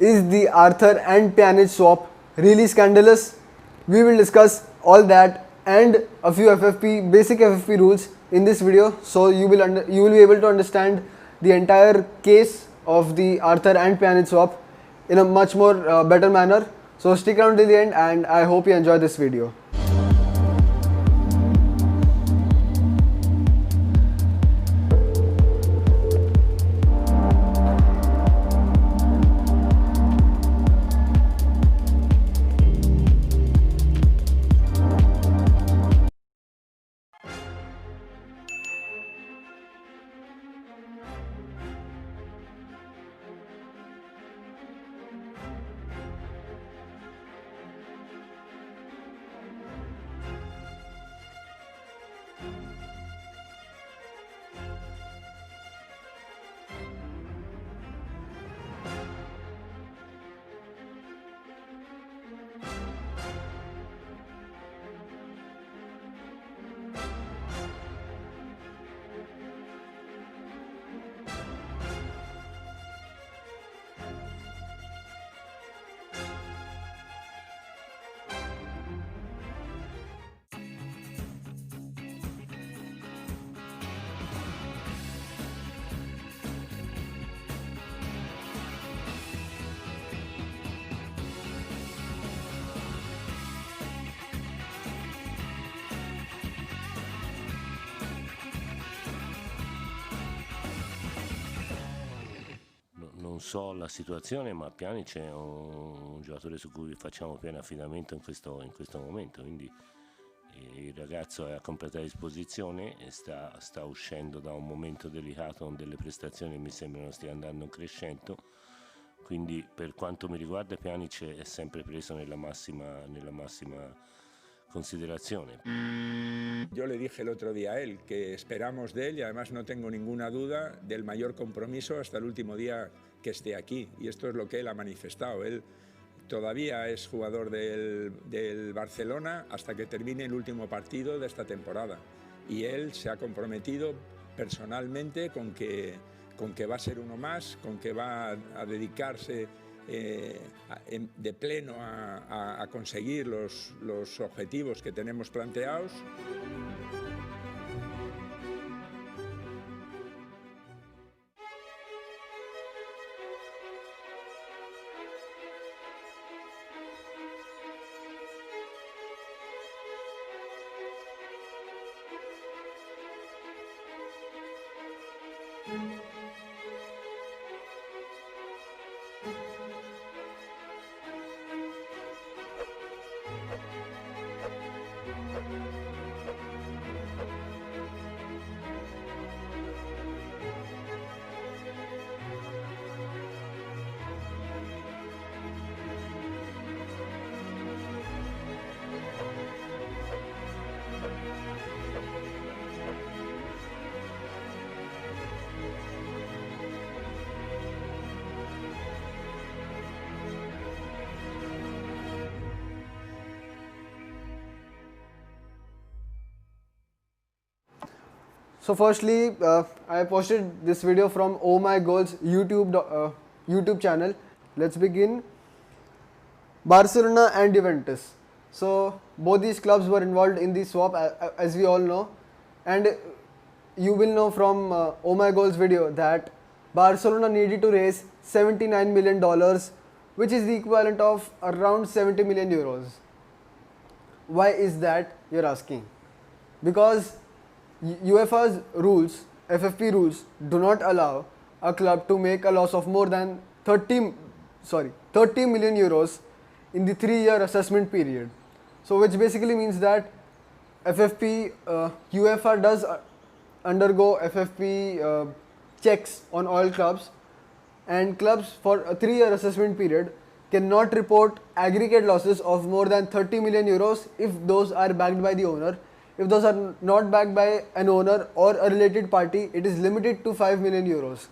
Is the Arthur and Pjanic swap really scandalous? We will discuss all that and a few basic FFP rules in this video, so you will be able to understand the entire case of the Arthur and Pjanic swap in a much more better manner. So stick around till the end, and I hope you enjoy this video. Non so la situazione, ma Pjanic è un giocatore su cui facciamo pieno affidamento in questo momento, quindi il ragazzo è a completa disposizione e sta uscendo da un momento delicato con delle prestazioni che mi sembrano stia andando crescendo, quindi per quanto mi riguarda Pjanic è sempre preso nella massima considerazione. Yo le dije el otro día a él que esperamos de él y además no tengo ninguna duda del mayor compromiso hasta el último día que esté aquí, y esto es lo que él ha manifestado. Él todavía es jugador del Barcelona hasta que termine el último partido de esta temporada, y él se ha comprometido personalmente con que va a ser uno más, con que va a dedicarse de pleno a conseguir los objetivos que tenemos planteados. So firstly, I posted this video from Oh My Goals YouTube channel. Let's begin. Barcelona and Juventus. So both these clubs were involved in the swap, as we all know, and you will know from Oh My Goals video that Barcelona needed to raise $79 million, which is the equivalent of around 70 million euros. Why is that, you're asking? Because UEFA's rules, FFP rules, do not allow a club to make a loss of more than 30 million euros in the 3-year assessment period. So which basically means that FFP, UEFA does undergo FFP checks on all clubs, and clubs for a 3-year assessment period cannot report aggregate losses of more than 30 million euros if those are backed by the owner. If those are not backed by an owner or a related party, it is limited to 5 million euros.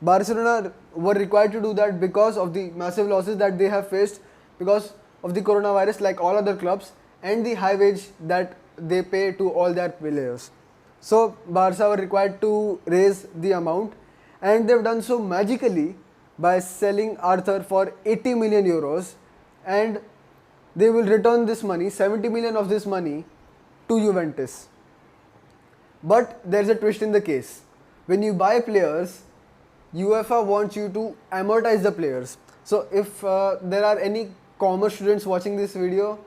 Barcelona were required to do that because of the massive losses that they have faced because of the coronavirus, like all other clubs, and the high wage that they pay to all their players. So Barca were required to raise the amount, and they've done so magically by selling Arthur for 80 million euros, and they will return this money, 70 million of this money, to Juventus. But there's a twist in the case. When you buy players, UEFA wants you to amortize the players. So if there are any commerce students watching this video,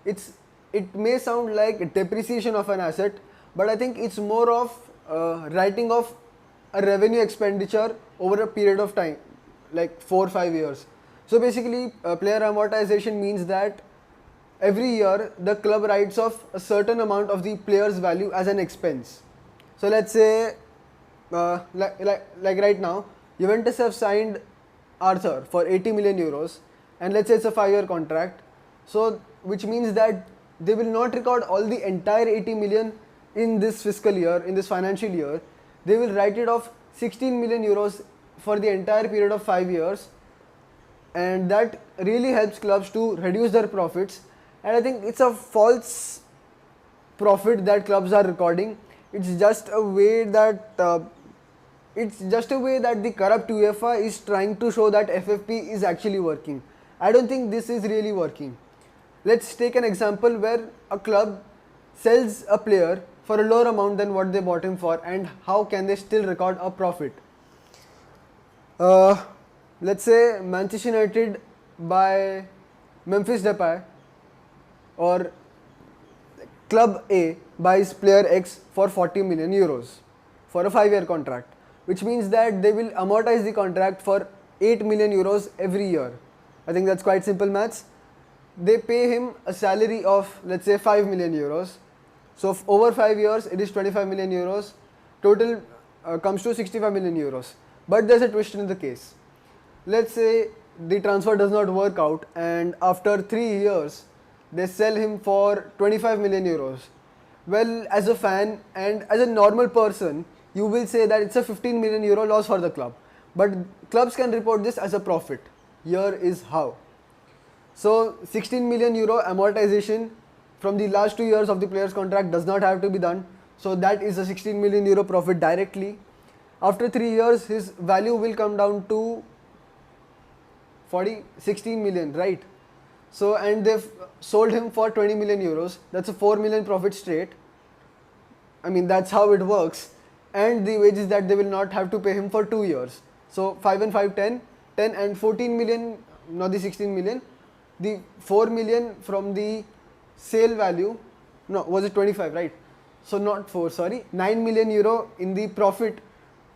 it may sound like depreciation of an asset, but I think it's more of writing off a revenue expenditure over a period of time, like 4 or 5 years. So basically, player amortization means that every year the club writes off a certain amount of the player's value as an expense. So let's say, like right now, Juventus have signed Arthur for 80 million euros, and let's say it's a 5-year contract. So which means that they will not record all the entire 80 million in this fiscal year, in this financial year. They will write it off 16 million euros for the entire period of 5 years, and that really helps clubs to reduce their profits. And I think it's a false profit that clubs are recording. It's just a way that the corrupt UEFA is trying to show that FFP is actually working. I don't think this is really working. Let's take an example where a club sells a player for a lower amount than what they bought him for, and how can they still record a profit? Let's say Manchester United buy Memphis Depay, or Club A buys player X for 40 million euros for a 5-year contract, which means that they will amortize the contract for 8 million euros every year. I think that's quite simple maths. They pay him a salary of, let's say, 5 million euros. So over 5 years, it is 25 million euros. Total comes to 65 million euros. But there's a twist in the case. Let's say the transfer does not work out, and after 3 years, they sell him for 25 million euros. Well, as a fan and as a normal person, you will say that it's a 15 million euro loss for the club. But clubs can report this as a profit. Here is how. So 16 million euro amortization from the last 2 years of the player's contract does not have to be done. So that is a 16 million euro profit directly. After 3 years, his value will come down to 16 million, right? So, and they've sold him for 20 million euros. That's a 4 million profit straight. I mean, that's how it works. And the wages that they will not have to pay him for 2 years. So 5 and 5, 10 and 14 million, not the 16 million. The 4 million from the sale value, no, was it 25, right? So not 4, sorry, 9 million euro in the profit,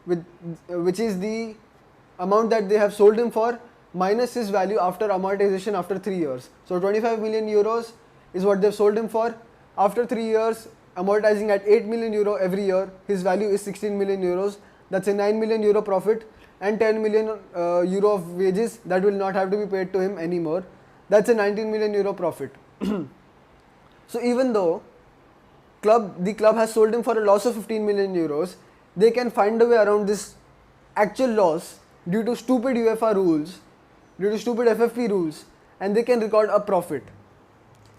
which is the amount that they have sold him for, minus his value after amortization after 3 years. So 25 million euros is what they've sold him for. After 3 years, amortizing at 8 million euro every year, his value is 16 million euros. That's a 9 million euro profit, and 10 million euro of wages that will not have to be paid to him anymore. That's a 19 million euro profit. So even though the club has sold him for a loss of 15 million euros, they can find a way around this actual loss due to stupid UEFA rules, due to stupid FFP rules, and they can record a profit.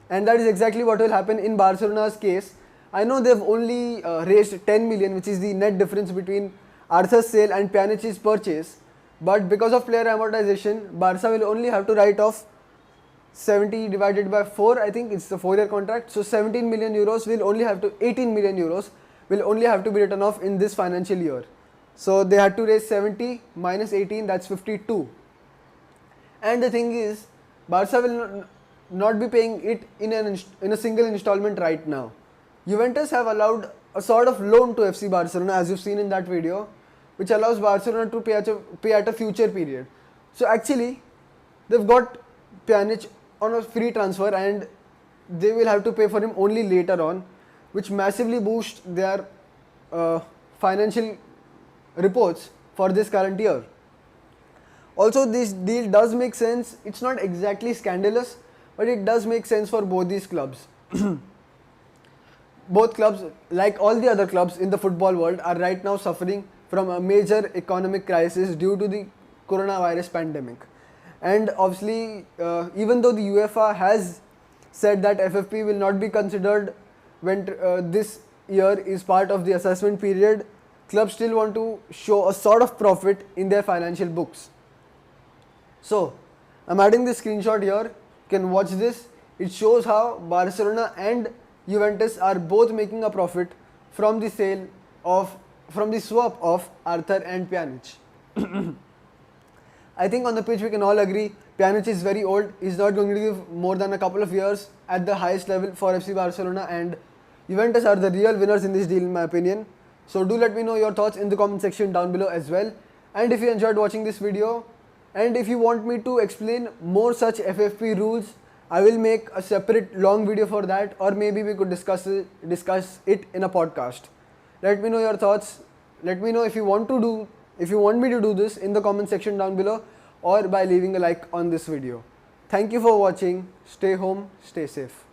And that is exactly what will happen in Barcelona's case. I know they've only raised 10 million, which is the net difference between Arthur's sale and Pjanic's purchase, but because of player amortization, Barca will only have to write off 70 divided by 4, I think it's a 4-year contract. So 17 million euros will only have to, 18 million euros will only have to be written off in this financial year. So they had to raise 70 minus 18, that's 52. And the thing is, Barca will not be paying it in a single installment right now. Juventus have allowed a sort of loan to FC Barcelona, as you've seen in that video, which allows Barcelona to pay at a future period. So actually, they've got Pjanic on a free transfer, and they will have to pay for him only later on, which massively boosts their financial reports for this current year. Also, this deal does make sense. It's not exactly scandalous, but it does make sense for both these clubs. Both clubs, like all the other clubs in the football world, are right now suffering from a major economic crisis due to the coronavirus pandemic. And obviously, even though the UEFA has said that FFP will not be considered when this year is part of the assessment period, clubs still want to show a sort of profit in their financial books. So, I'm adding this screenshot here. You can watch this. It shows how Barcelona and Juventus are both making a profit from the swap of Arthur and Pjanic. I think on the pitch we can all agree Pjanic is very old. He's not going to give more than a couple of years at the highest level for FC Barcelona, and Juventus are the real winners in this deal in my opinion. So do let me know your thoughts in the comment section down below as well. And if you enjoyed watching this video, and if you want me to explain more such FFP rules, I will make a separate long video for that, or maybe we could discuss it in a podcast. Let me know your thoughts. Let me know if you want me to do this in the comment section down below, or by leaving a like on this video. Thank you for watching. Stay home, stay safe.